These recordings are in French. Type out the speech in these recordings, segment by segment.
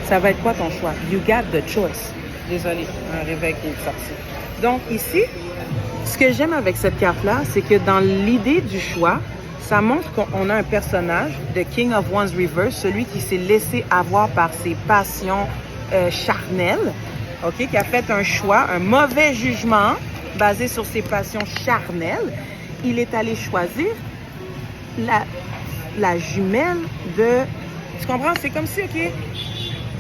ça va être quoi ton choix? You got the choice. Désolée, un réveil qui est sorti. Donc ici, ce que j'aime avec cette carte-là, c'est que dans l'idée du choix, ça montre qu'on a un personnage de King of Wands Reverse, celui qui s'est laissé avoir par ses passions charnelles, ok, qui a fait un choix, un mauvais jugement basé sur ses passions charnelles. Il est allé choisir la jumelle de... Tu comprends? C'est comme si, ok,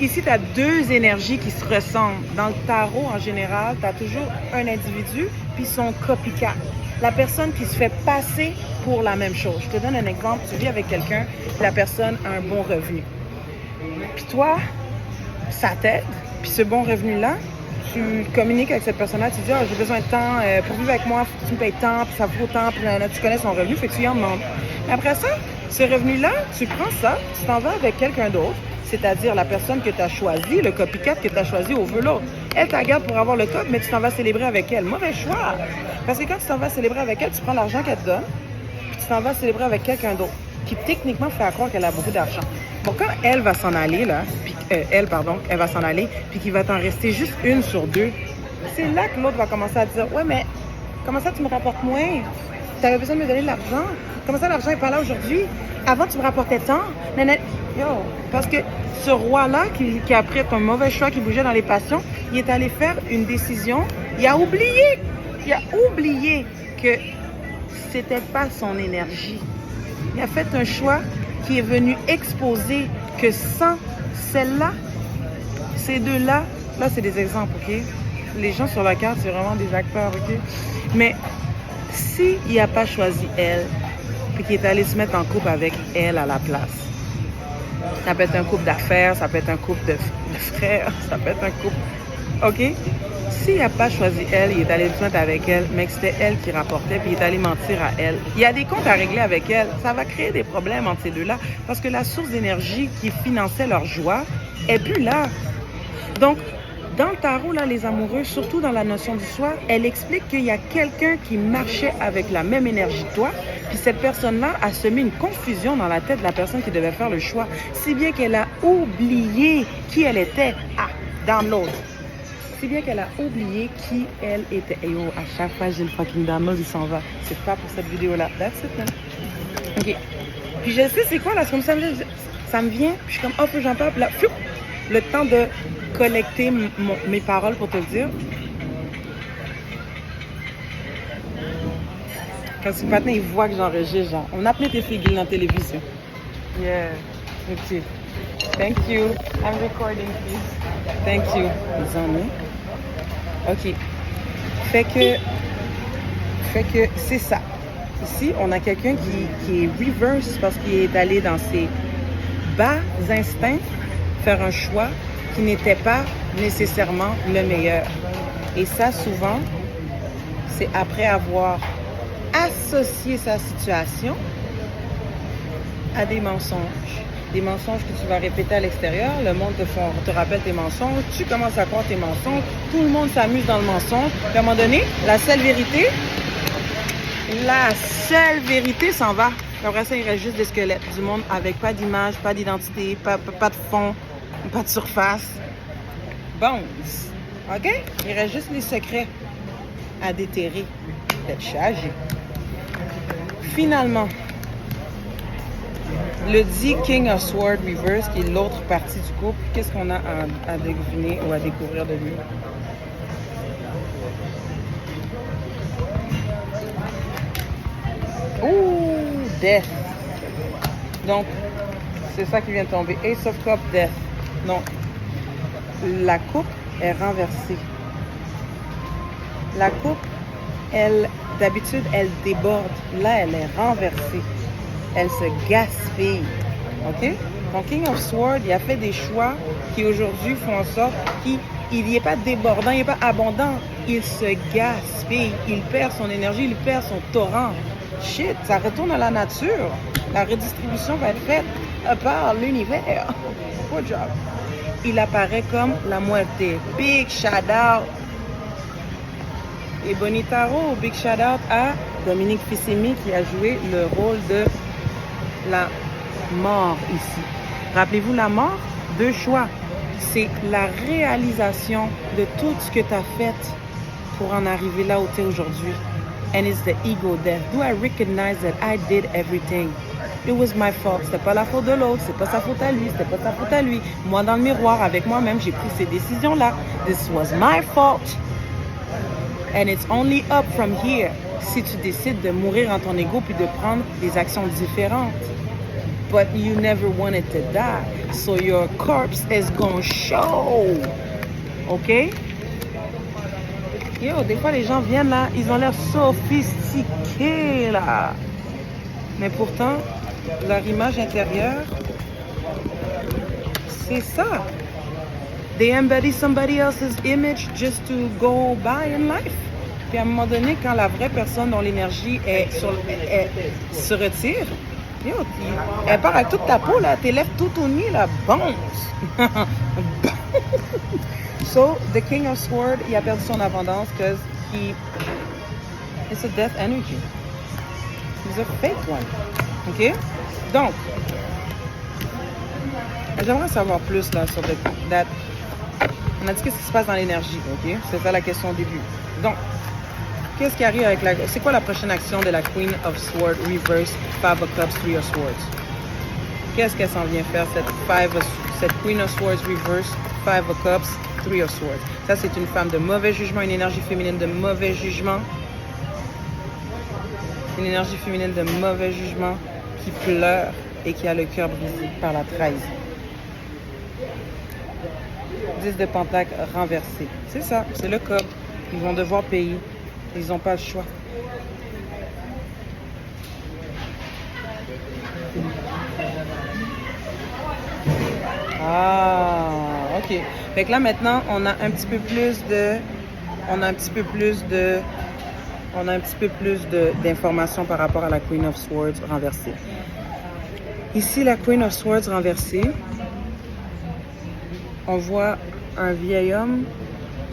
ici, tu as deux énergies qui se ressemblent. Dans le tarot, en général, tu as toujours un individu puis son copycat. La personne qui se fait passer pour la même chose. Je te donne un exemple. Tu vis avec quelqu'un, la personne a un bon revenu. Puis toi, ça t'aide. Puis ce bon revenu-là, tu communiques avec cette personne-là, tu dis « j'ai besoin de temps, pour vivre avec moi, il faut que tu me payes tant, puis ça vaut tant, puis là, tu connais son revenu, fait que tu y en demandes. » Après ça, ce revenu-là, tu prends ça, tu t'en vas avec quelqu'un d'autre, c'est-à-dire la personne que tu as choisie, le copycat que tu as choisi au veut l'autre. Elle t'a garde pour avoir le top, mais tu t'en vas célébrer avec elle. Mauvais choix! Parce que quand tu t'en vas célébrer avec elle, tu prends l'argent qu'elle te donne, puis tu t'en vas célébrer avec quelqu'un d'autre, qui techniquement fait croire qu'elle a beaucoup d'argent. Bon, quand elle va s'en aller, là, puis elle va s'en aller, puis qu'il va t'en rester juste une sur deux, c'est là que l'autre va commencer à dire « Ouais, mais comment ça tu me rapportes moins? Tu avais besoin de me donner de l'argent. Comment ça l'argent n'est pas là aujourd'hui? Avant, tu me rapportais tant. » Yo, parce que ce roi-là, qui a pris un mauvais choix, qui bougeait dans les passions, il est allé faire une décision. Il a oublié que c'était pas son énergie. Il a fait un choix qui est venu exposer que sans celle-là, ces deux-là, là c'est des exemples, ok? Les gens sur la carte, c'est vraiment des acteurs, ok? Mais s'il n'a pas choisi elle, puis qu'il est allé se mettre en couple avec elle à la place, ça peut être un couple d'affaires, ça peut être un couple de frères, ça peut être un couple, ok? S'il n'a pas choisi elle, il est allé se mettre avec elle, mais que c'était elle qui rapportait, puis il est allé mentir à elle. Il y a des comptes à régler avec elle. Ça va créer des problèmes entre ces deux-là, parce que la source d'énergie qui finançait leur joie est plus là. Donc, dans le tarot, là, les amoureux, surtout dans la notion du soi, elle explique qu'il y a quelqu'un qui marchait avec la même énergie que toi, puis cette personne-là a semé une confusion dans la tête de la personne qui devait faire le choix, si bien qu'elle a oublié qui elle était. Ah, download. Si bien qu'elle a oublié qui elle était. Et oh, à chaque fois, j'ai le fucking download, il s'en va. C'est pas pour cette vidéo-là. That's it, man. OK. Puis je sais c'est quoi, là, comme ça me vient, puis je suis comme, hop, j'en parle, puis là, fiou, le temps de collecter mes paroles pour te le dire. Quand ce matin, il voit que j'enregistre, genre, on a appelé tes figues dans la télévision. Yeah. OK. Thank you. I'm recording, please. Thank you. Ils en ont. OK. Fait que c'est ça. Ici, on a quelqu'un qui est reverse parce qu'il est allé dans ses bas instincts faire un choix qui n'était pas nécessairement le meilleur. Et ça, souvent, c'est après avoir associé sa situation à des mensonges. Des mensonges que tu vas répéter à l'extérieur, le monde te rappelle tes mensonges, tu commences à croire tes mensonges, tout le monde s'amuse dans le mensonge. Puis à un moment donné, la seule vérité s'en va. Puis après ça, il reste juste des squelettes, du monde avec pas d'image, pas d'identité, pas de fond, pas de surface. Bones. OK? Il reste juste les secrets à déterrer. D'être chargé. Finalement, le dit King of Swords Reverse, qui est l'autre partie du couple, qu'est-ce qu'on a à deviner ou à découvrir de lui? Ouh, Death. Donc, c'est ça qui vient de tomber. Ace of Cups, Death. Donc, la coupe est renversée. La coupe, d'habitude, elle déborde. Là, elle est renversée. Elle se gaspille. OK? Donc, King of Swords, il a fait des choix qui, aujourd'hui, font en sorte qu'il n'est pas débordant, il n'est pas abondant. Il se gaspille. Il perd son énergie, il perd son torrent. Shit, ça retourne à la nature. La redistribution va être faite par l'univers. Good job. Il apparaît comme la moitié. Big shout out. Et Bonitaro, big shout out à Dominique Fils-Aimé qui a joué le rôle de la mort ici. Rappelez-vous la mort? Deux choix. c'est la réalisation de tout ce que tu as fait pour en arriver là où tu es aujourd'hui. And it's the ego death. Do I recognize that I did everything? It was my fault. C'était pas la faute de l'autre, c'est pas sa faute à lui, c'était pas sa faute à lui. Moi, dans le miroir, avec moi-même, j'ai pris ces décisions-là. This was my fault. And it's only up from here si tu décides de mourir en ton ego puis de prendre des actions différentes. But you never wanted to die. So your corpse is gonna show. OK? Yo, des fois, les gens viennent là, ils ont l'air sophistiqués, là. Mais pourtant, leur image intérieure, c'est ça. They embody somebody else's image just to go by in life. Puis à un moment donné, quand la vraie personne dont l'énergie se retire, yo, elle part avec toute ta peau, là, tes lèvres tout au nid, là, bounce. So, the King of Swords, il a perdu son abondance because it's a death energy. He's a fake one. OK? Donc, j'aimerais savoir plus là sur that. On a dit qu'est-ce qui se passe dans l'énergie, OK? C'est ça la question au début. Donc, qu'est-ce qui arrive avec la... C'est quoi la prochaine action de la Queen of Swords Reverse, Five of Cups, Three of Swords? Qu'est-ce qu'elle s'en vient faire, cette Queen of Swords Reverse, Five of Cups, Three of Swords? Ça, c'est une femme de mauvais jugement, une énergie féminine de mauvais jugement. Une énergie féminine de mauvais jugement qui pleure et qui a le cœur brisé par la trahison. 10 de Pentacle renversé. C'est ça, c'est le cas. Ils vont devoir payer. Ils n'ont pas le choix. Ah, ok. Fait que là maintenant, on a un petit peu plus d'informations par rapport à la Queen of Swords renversée. Ici, la Queen of Swords renversée, on voit un vieil homme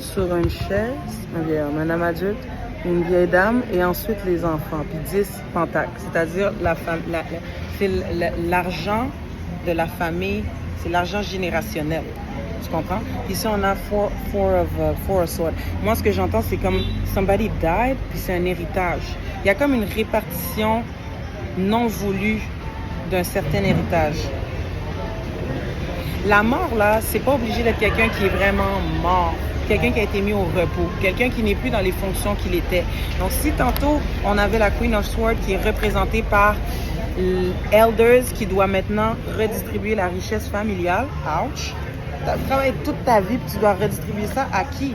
sur une chaise, un homme adulte, une vieille dame et ensuite les enfants, puis 10 pentacles, c'est-à-dire c'est l'argent de la famille, c'est l'argent générationnel. Tu comprends? Ici, on a four of swords. Moi, ce que j'entends, c'est comme somebody died, puis c'est un héritage. Il y a comme une répartition non voulue d'un certain héritage. La mort, là, c'est pas obligé d'être quelqu'un qui est vraiment mort. Quelqu'un qui a été mis au repos. Quelqu'un qui n'est plus dans les fonctions qu'il était. Donc, si tantôt, on avait la Queen of Swords qui est représentée par Elders qui doit maintenant redistribuer la richesse familiale. Ouch! Tu as travaillé toute ta vie, puis tu dois redistribuer ça à qui?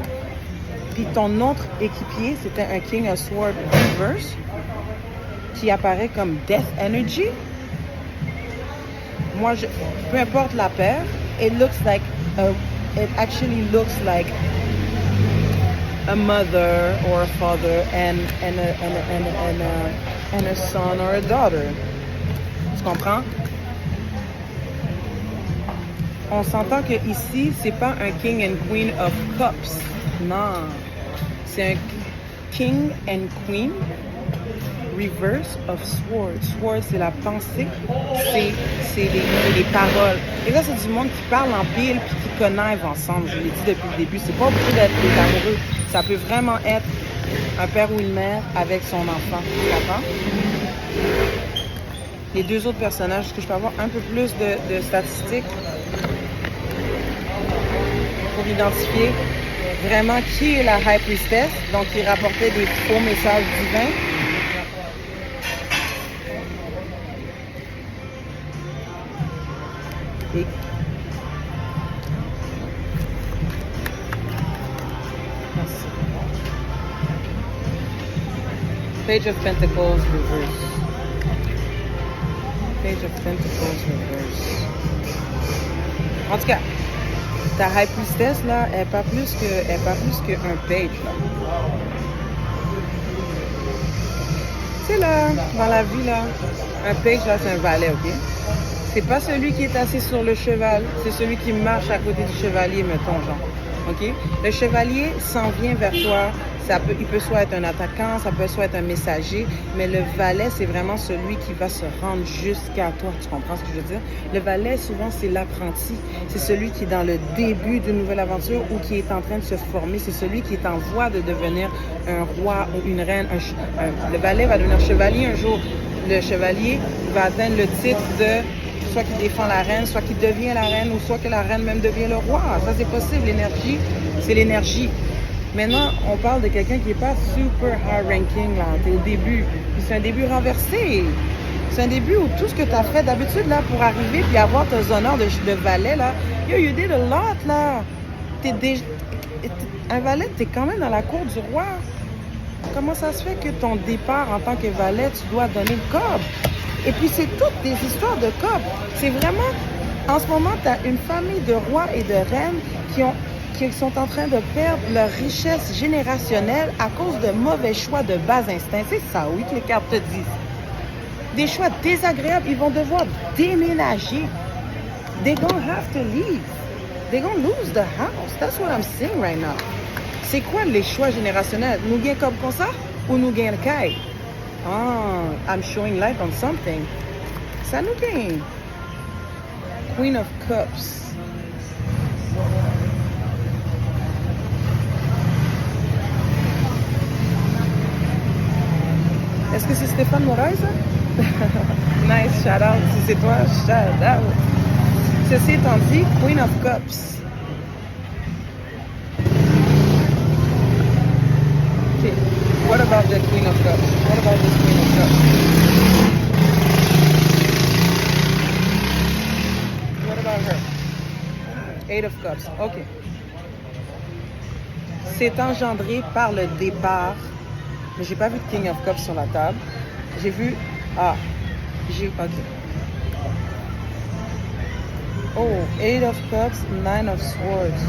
Puis ton autre équipier, c'était un King of Swords Reverse qui apparaît comme Death Energy. Moi, peu importe la paire, it actually looks like a mother or a father and a son or a daughter. Tu comprends? On s'entend que ici, c'est pas un King and Queen of Cups. Non. C'est un King and Queen Reverse of Swords. Swords, c'est la pensée, c'est les paroles. Et là, c'est du monde qui parle en pile puis qui connivent ensemble. Je l'ai dit depuis le début. C'est pas obligé d'être des amoureux. Ça peut vraiment être un père ou une mère avec son enfant. Tu comprends? Les deux autres personnages, est-ce que je peux avoir un peu plus de statistiques pour identifier vraiment qui est la High Priestess, donc qui rapportait des faux messages divins? Et merci. Page of Pentacles reverse. Page of Pentacles reverse. En tout cas, ta High Priestess là, elle n'est pas plus qu'un page là. Tu sais là, dans la vie là, un page là c'est un valet, ok? C'est pas celui qui est assis sur le cheval, c'est celui qui marche à côté du chevalier, mettons genre. OK? Le chevalier s'en vient vers toi. Il peut soit être un attaquant, ça peut soit être un messager, mais le valet, c'est vraiment celui qui va se rendre jusqu'à toi. Tu comprends ce que je veux dire? Le valet, souvent, c'est l'apprenti. C'est celui qui est dans le début d'une nouvelle aventure ou qui est en train de se former. C'est celui qui est en voie de devenir un roi ou une reine. Le valet va devenir chevalier un jour. Le chevalier va atteindre le titre de soit qu'il défend la reine, soit qu'il devient la reine, ou soit que la reine même devient le roi. Ça, c'est possible. L'énergie, c'est l'énergie. Maintenant, on parle de quelqu'un qui n'est pas super high ranking, là. T'es au début. Puis c'est un début renversé. C'est un début où tout ce que tu as fait d'habitude, là, pour arriver puis avoir tes honneurs de valet, là, yo, you did a lot, là. Un valet, t'es quand même dans la cour du roi. Comment ça se fait que ton départ en tant que valet, tu dois donner le cob? Et puis, c'est toutes des histoires de cob. C'est vraiment, en ce moment, tu as une famille de rois et de reines qui sont en train de perdre leur richesse générationnelle à cause de mauvais choix de bas instinct. C'est ça, oui, que les cartes te disent. Des choix désagréables. Ils vont devoir déménager. They're gonna have to leave. They're gonna lose the house. That's what I'm saying right now. C'est quoi les choix générationnels? Nous gagnons comme ça ou nous gagnons le caille? Ah, I'm showing light on something. Ça nous gagne. Queen of Cups. Est-ce que c'est Stéphane Moraes, ça? Nice, shout out. Si c'est toi, shout out. Ceci étant dit, Queen of Cups. Okay. What about the Queen of Cups? What about this Queen of Cups? What about her? Eight of Cups. OK. C'est engendré par le départ. Mais j'ai pas vu de King of Cups sur la table. J'ai vu... OK. Oh, Eight of Cups, Nine of Swords.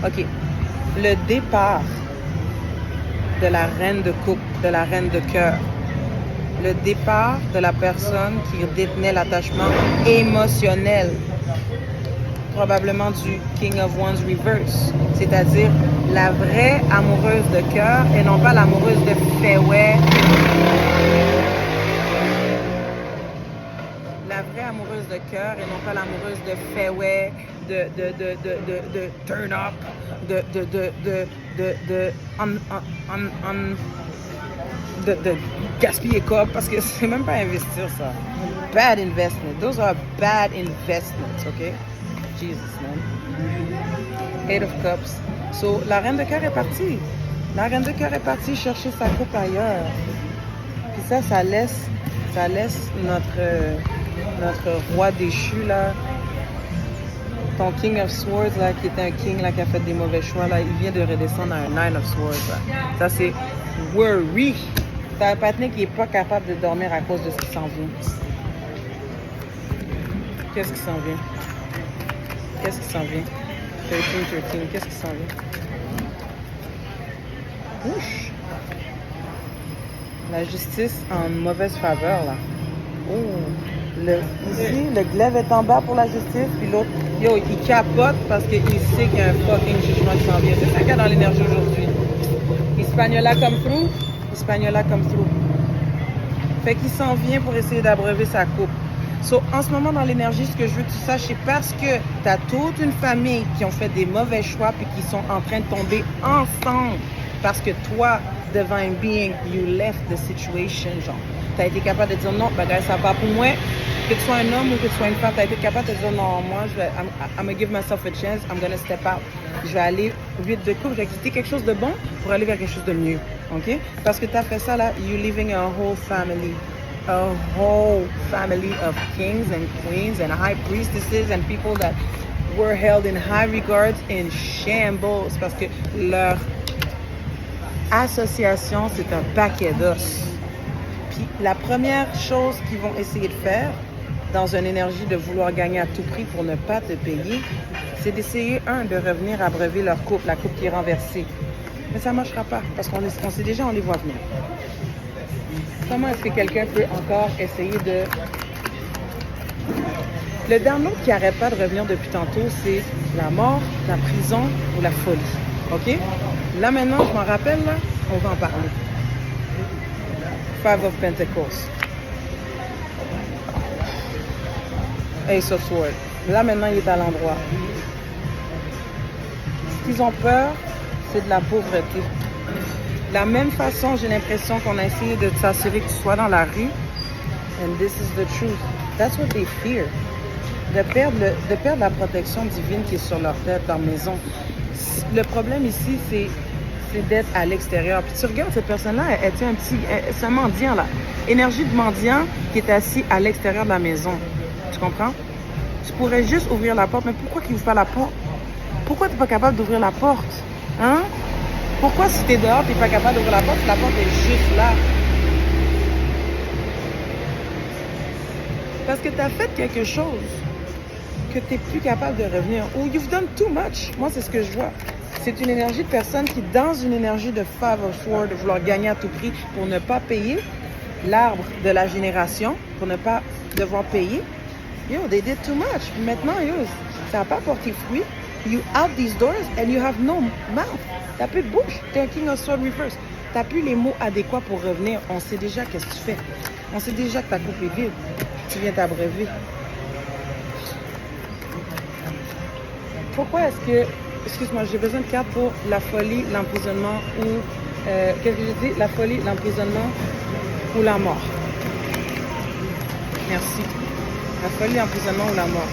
OK. Le départ de la reine de coupe, de la reine de cœur. Le départ de la personne qui détenait l'attachement émotionnel. Probablement du King of Wands reverse, c'est-à-dire la vraie amoureuse de cœur et non pas l'amoureuse de fouet. La vraie amoureuse de cœur et non pas l'amoureuse de fouet, de turn up, de gaspiller quoi parce que c'est même pas investir ça. Bad investment. Those are bad investments, okay? Jesus, man. Eight of Cups. So, la reine de cœur est partie. La reine de cœur est partie chercher sa coupe ailleurs. Puis ça laisse notre roi déchu, là, ton King of Swords, là, qui était un king, là, qui a fait des mauvais choix, là, il vient de redescendre à un Nine of Swords, là. Ça, c'est worry. T'as un partenaire qui n'est pas capable de dormir à cause de ce qui s'en vient. Qu'est-ce qui s'en vient? Qu'est-ce qui s'en vient? 13, qu'est-ce qui s'en vient? Ouch! La justice en mauvaise faveur, là. Oh! Ici, le glaive est en bas pour la justice, puis l'autre, yo, il capote parce qu'il sait qu'il y a un fucking jugement qui s'en vient. C'est ça qu'il y a dans l'énergie aujourd'hui. Hispaniola come through, Hispaniola come through. Fait qu'il s'en vient pour essayer d'abreuver sa coupe. So, en ce moment, dans l'énergie, ce que je veux que tu saches, c'est parce que tu as toute une famille qui ont fait des mauvais choix puis qui sont en train de tomber ensemble. Parce que toi, divine being, you left the situation, genre. Tu as été capable de dire non, bagage, ça va pour moi. Que tu sois un homme ou que tu sois une femme, tu as été capable de dire non, moi, I'm gonna give myself a chance, I'm gonna step out. Je vais aller au lieu de coupe, je vais quitter quelque chose de bon pour aller vers quelque chose de mieux. OK? Parce que tu as fait ça, là, you living a whole family. A whole family of kings and queens and high priestesses and people that were held in high regards in shambles parce que leur association, c'est un paquet d'os. Puis la première chose qu'ils vont essayer de faire dans une énergie de vouloir gagner à tout prix pour ne pas te payer, c'est d'essayer, de revenir abreuver leur coupe, la coupe qui est renversée. Mais ça ne marchera pas parce qu'on sait déjà, on les voit venir. Comment est-ce que quelqu'un peut encore essayer de Le download qui n'arrête pas de revenir depuis tantôt, c'est la mort, la prison ou la folie. OK? Là, maintenant, je m'en rappelle, là, on va en parler. Five of Pentacles. Ace of Swords. Là, maintenant, il est à l'endroit. Ce qu'ils ont peur, c'est de la pauvreté. De la même façon, j'ai l'impression qu'on a essayé de s'assurer que tu sois dans la rue. And this is the truth. That's what they fear. De perdre la protection divine qui est sur leur tête, leur maison. Le problème ici, c'est d'être à l'extérieur. Puis tu regardes cette personne-là, c'est un mendiant, là. Énergie de mendiant qui est assis à l'extérieur de la maison. Tu comprends? Tu pourrais juste ouvrir la porte, mais pourquoi qu'il ouvre pas la porte? Pourquoi tu n'es pas capable d'ouvrir la porte? Hein? Pourquoi si tu es dehors, tu n'es pas capable d'ouvrir la porte est juste là? Parce que tu as fait quelque chose que tu n'es plus capable de revenir. Ou you've done too much. Moi, c'est ce que je vois. C'est une énergie de personne qui, dans une énergie de Five of Swords, de vouloir gagner à tout prix pour ne pas payer l'arbre de la génération, pour ne pas devoir payer. Yo, they did too much. Maintenant, yo, ça n'a pas porté fruit. You out these doors and you have no mouth. T'as plus de bouche. T'es un King of Swords reverse. T'as plus les mots adéquats pour revenir. On sait déjà qu'est-ce que tu fais. On sait déjà que ta coupe est vide. Tu viens t'abreuver. Pourquoi est-ce que... Excuse-moi, j'ai besoin de cartes pour la folie, l'emprisonnement ou... qu'est-ce que j'ai dit? La folie, l'emprisonnement ou la mort. Merci. La folie, l'emprisonnement ou la mort.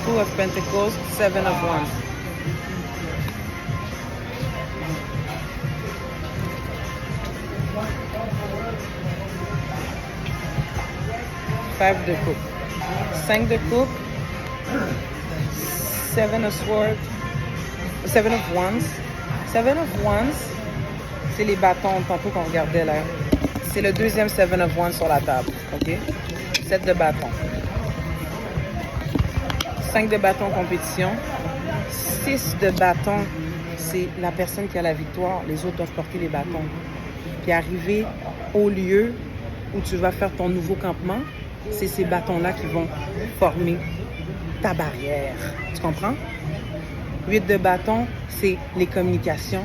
Two of Pentacles, Seven of Wands. Five de coupe. 5 de coupe. Seven of Swords. Seven of Wands. Seven of Wands, c'est les bâtons tantôt qu'on regardait là. C'est le deuxième Seven of Wands sur la table. OK? 7 de bâtons. 5 de bâtons compétition. 6 de bâtons, c'est la personne qui a la victoire. Les autres doivent porter les bâtons. Puis arriver au lieu où tu vas faire ton nouveau campement, c'est ces bâtons-là qui vont former ta barrière. Tu comprends? 8 de bâtons, c'est les communications.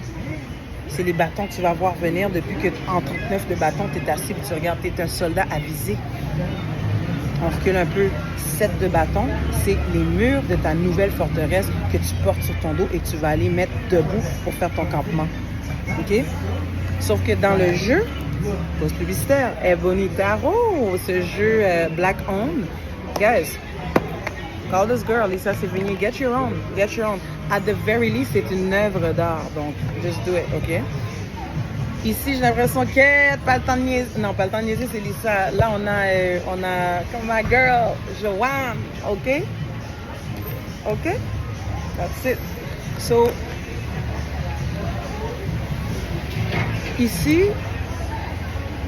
C'est les bâtons que tu vas voir venir depuis que, en 39 de bâtons, tu es assis et tu regardes, tu es un soldat avisé. On recule un peu. 7 de bâtons, c'est les murs de ta nouvelle forteresse que tu portes sur ton dos et que tu vas aller mettre debout pour faire ton campement. OK? Sauf que dans le jeu, pause publicitaire, Ebony Tarot, ce jeu Black Owned, guys, call this girl, Lisa Sévigny, get your own. At the very least, c'est une œuvre d'art, donc just do it, OK? Ici, j'ai l'impression que pas le temps de niaiser. Non, pas le temps de niaiser, c'est Lisa. Là, on a comme ma girl, Joanne, OK? OK? That's it. So, ici,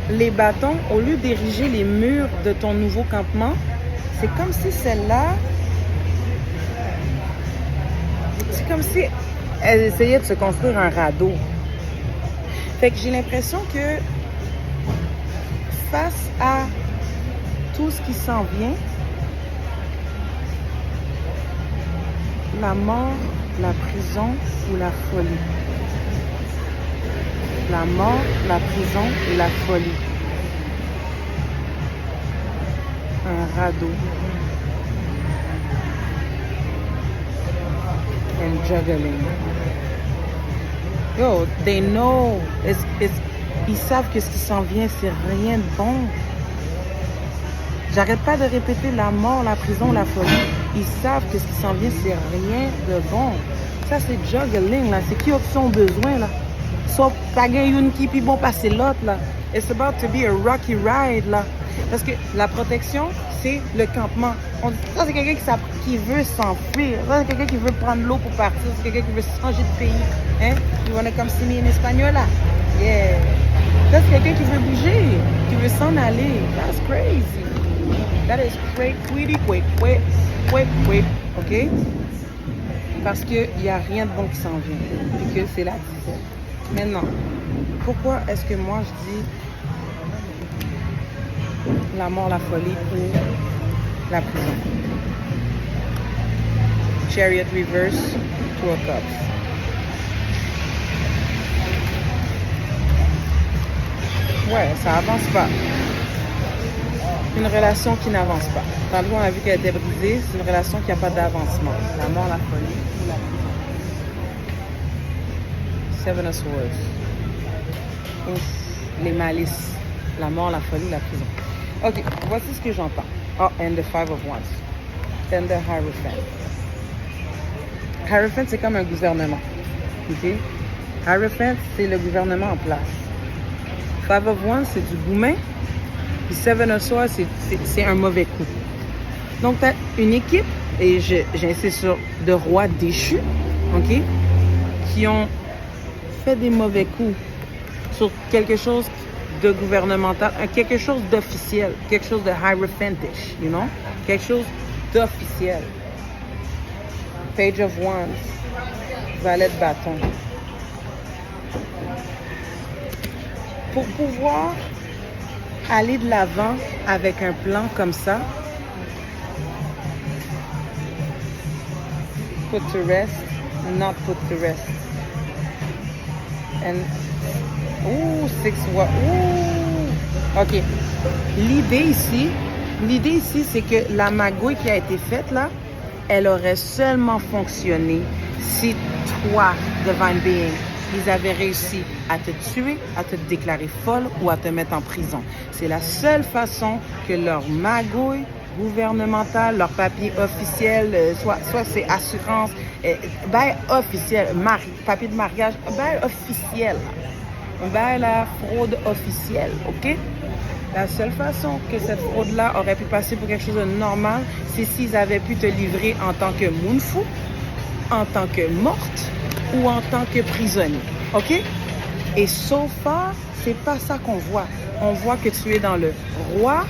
les bâtons, au lieu d'ériger les murs de ton nouveau campement, c'est comme si celle-là, c'est comme si elle essayait de se construire un radeau. Fait que j'ai l'impression que face à tout ce qui s'en vient, la mort, la prison ou la folie. La mort, la prison et la folie. Un radeau. And juggling. Yo, they know. Ils savent que ce qui s'en vient, c'est rien de bon. J'arrête pas de répéter la mort, la prison, la folie. Ils savent que ce qui s'en vient, c'est rien de bon. Ça, c'est juggling, là. C'est qui a son besoin, là. Sauf t'as gagné une qui, puis bon, passer l'autre, là. It's about to be a rocky ride, là. Parce que la protection, c'est le campement. Ça, c'est quelqu'un qui veut s'enfuir. Ça, c'est quelqu'un qui veut prendre l'eau pour partir. C'est quelqu'un qui veut changer de pays. Hein? You wanna come see me in espagnol, là? Yeah. Ça, c'est quelqu'un qui veut bouger, qui veut s'en aller. That's crazy. That is quick, OK? Parce qu'il n'y a rien de bon qui s'en vient. Et que c'est la disette. Maintenant, pourquoi est-ce que moi je dis la mort, la folie ou la prison. Chariot reverse, Two of Cups. Ouais, ça avance pas. Une relation qui n'avance pas. Tantôt, on a vu qu'elle était brisée. C'est une relation qui n'a pas d'avancement. La mort, la folie ou la prison. Seven of Swords. Ouf, les malices. La mort, la folie, la prison. Ok, voici ce que j'entends. Oh, and the Five of Wands. And the Hierophant. Hierophant, c'est comme un gouvernement. Ok? Hierophant, c'est le gouvernement en place. Five of Wands, c'est du boumain. Puis Seven of Swords, c'est un mauvais coup. Donc, tu as une équipe, et j'insiste sur de rois déchus, ok, qui ont fait des mauvais coups sur quelque chose de gouvernemental, quelque chose d'officiel, quelque chose de hierophantish, you know? Quelque chose d'officiel. Page of Wands, valet de bâton. Pour pouvoir aller de l'avant avec un plan comme ça, put to rest, not put to rest. And, ooh, six what? Ooh. Ok. L'idée ici, c'est que la magouille qui a été faite là, elle aurait seulement fonctionné si toi, Divine Being, ils avaient réussi à te tuer, à te déclarer folle ou à te mettre en prison. C'est la seule façon que leur magouille gouvernementale, leur papier officiel, soit c'est assurance, ben officiel, papier de mariage, ben officiel, ben la fraude officielle, ok? La seule façon que cette fraude-là aurait pu passer pour quelque chose de normal, c'est s'ils avaient pu te livrer en tant que moonfou, en tant que morte, ou en tant que prisonnier, ok? Et so far, c'est pas ça qu'on voit. On voit que tu es dans le roi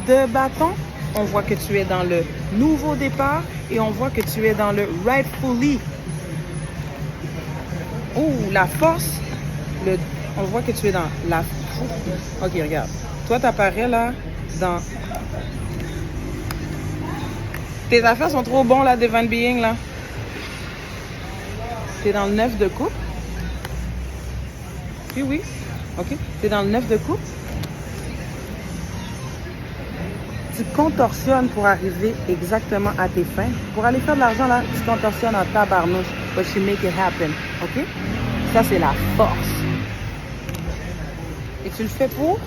de bâton, on voit que tu es dans le nouveau départ et on voit que tu es dans le rightfully. Ouh, la force, on voit que tu es dans la... Ok, regarde. Toi, t'apparais là dans... Tes affaires sont trop bonnes là, Divine Being, là. T'es dans le 9 de coupe. Oui. OK. T'es dans le 9 de coupe. Tu contorsionnes pour arriver exactement à tes fins. Pour aller faire de l'argent, là, tu contorsionnes en tabarnouche. But you make it happen. OK? Ça, c'est la force. Et tu le fais pour?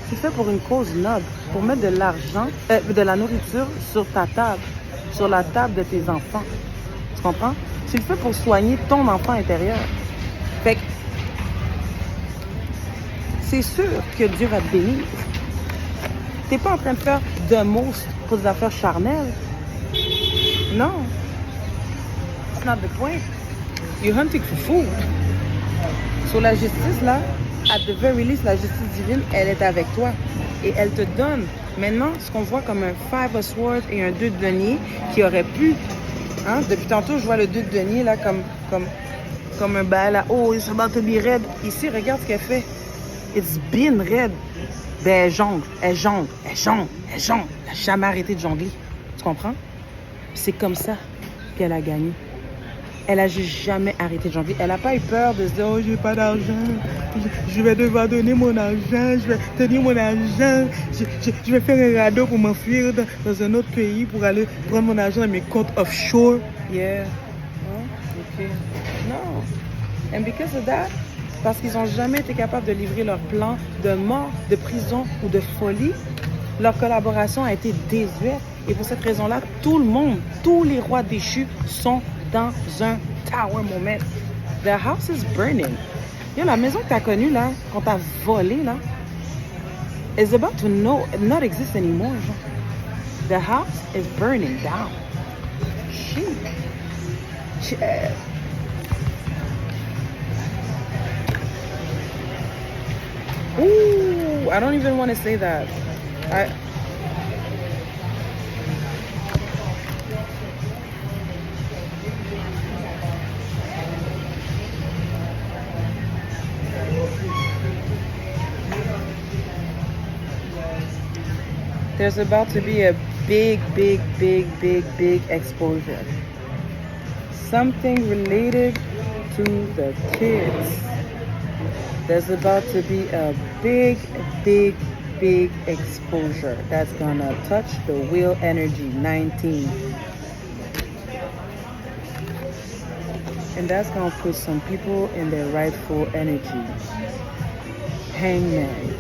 Tu le fais pour une cause noble. Pour mettre de l'argent, de la nourriture sur ta table. Sur la table de tes enfants. Tu comprends? Tu le fais pour soigner ton enfant intérieur. Fait que c'est sûr que Dieu va te bénir. T'es pas en train de faire de mots pour des affaires charnelles. Non. It's not the point. You're hunting for food. Sur la justice, là, at the very least, la justice divine, elle est avec toi. Et elle te donne. Maintenant, ce qu'on voit comme un Five of Swords et un 2 de denier qui aurait pu... Hein? Depuis tantôt, je vois le 2 de denier là, comme un bal là. Oh, it's about to be red. Ici, regarde ce qu'elle fait. It's been red. Ben, elle jongle. Elle n'a jamais arrêté de jongler. Tu comprends? C'est comme ça qu'elle a gagné. Elle a juste jamais arrêté de jongler. Elle n'a pas eu peur de se dire, oh, j'ai pas d'argent. Je vais devoir donner mon argent. Je vais tenir mon argent. Je vais faire un radeau pour m'enfuir dans un autre pays pour aller prendre mon argent dans mes comptes offshore. Yeah. Oh, OK. Non. And because of that, parce qu'ils n'ont jamais été capables de livrer leur plan de mort, de prison ou de folie, leur collaboration a été désuète. Et pour cette raison-là, tout le monde, tous les rois déchus sont dans un tower moment. The house is burning. Yo, la maison que tu as connue, là, qu'on t'a volée, là, is about to not exist anymore. Genre. The house is burning down. Shit. Ooh, I don't even want to say that. There's about to be a big exposure. Something related to the kids. There's about to be a big exposure that's gonna touch the wheel energy 19. And that's gonna put some people in their rightful energy. Hangman.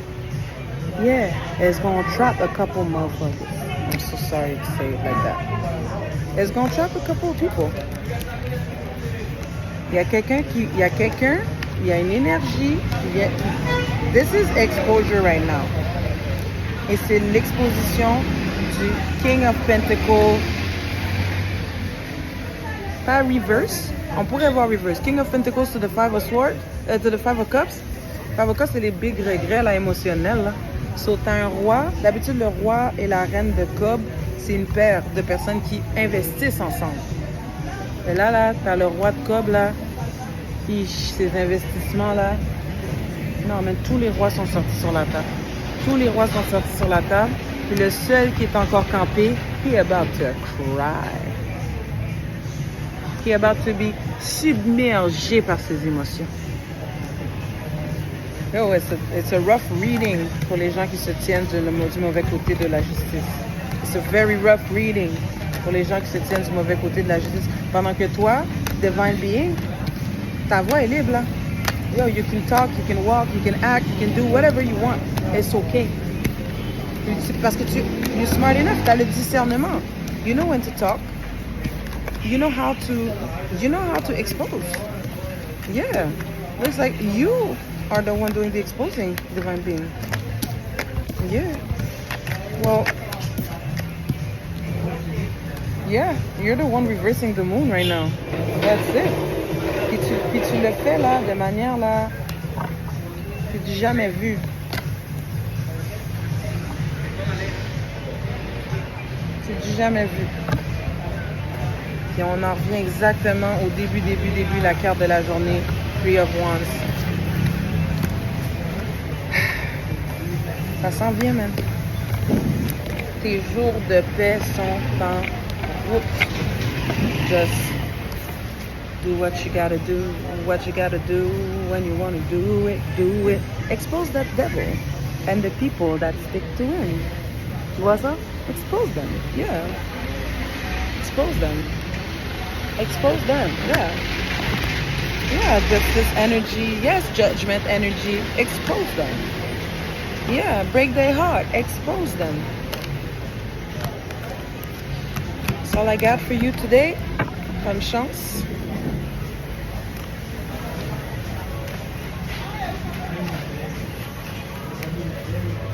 Yeah, it's gonna trap a couple motherfuckers. I'm so sorry to say it like that. It's gonna trap a couple of people. Il y a quelqu'un, il y a une énergie. This is exposure right now. Et c'est l'exposition du King of Pentacles. Pas reverse. On pourrait voir reverse. King of Pentacles to the Five of Swords, to the Five of Cups. Five of Cups, c'est les big regrets là, émotionnels. Là. So, t'as un roi. D'habitude, le roi et la reine de Cob, c'est une paire de personnes qui investissent ensemble. Et là, t'as le roi de Cob, là, qui, ces investissements-là. Non, mais tous les rois sont sortis sur la table. Tous les rois sont sortis sur la table. Puis le seul qui est encore campé, he about to cry. He about to be submergé par ses émotions. Oh, it's a rough reading pour les gens qui se tiennent du mauvais côté de la justice. It's a very rough reading pour les gens qui se tiennent du mauvais côté de la justice. Pendant que toi, Divine Being, ta voix est libre là. Yo, you can talk, you can walk, you can act, you can do whatever you want. It's okay. Parce que you're smart enough, t'as le discernement. You know when to talk. You know how to expose. Yeah. Looks like you are the one doing the exposing, Divine Being. Yeah. Well, yeah, you're the one reversing the moon right now. That's it. Puis tu le fais là, de manière là, que du jamais vu. C'est du jamais vu. Puis on en revient exactement au début, la carte de la journée, Three of Wands. Ça s'en vient, même. Tes jours de paix sont en route. Just do what you gotta do when you want to do it. Expose that devil and the people that stick to him. Tu vois ça? Expose them. Yeah. Expose them. Expose them. Yeah. Yeah, this energy. Yes, judgment energy. Expose them. Yeah, break their heart. Expose them. That's all I got for you today. Bonne chance.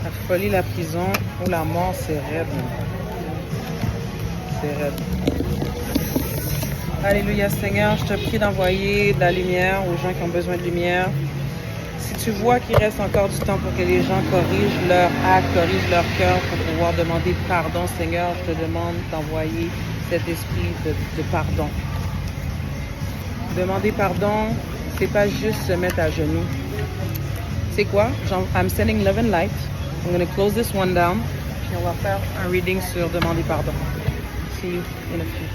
La folie, la prison ou la mort, c'est raide. C'est raide. Alléluia, Seigneur, je te prie d'envoyer de la lumière aux gens qui ont besoin de lumière. Si tu vois qu'il reste encore du temps pour que les gens corrigent leur acte, corrigent leur cœur pour pouvoir demander pardon, Seigneur, je te demande d'envoyer cet esprit de pardon. Demander pardon, c'est pas juste se mettre à genoux. C'est quoi? I'm sending love and light. I'm going to close this one down. Puis on va faire un reading sur demander pardon. See you in a few.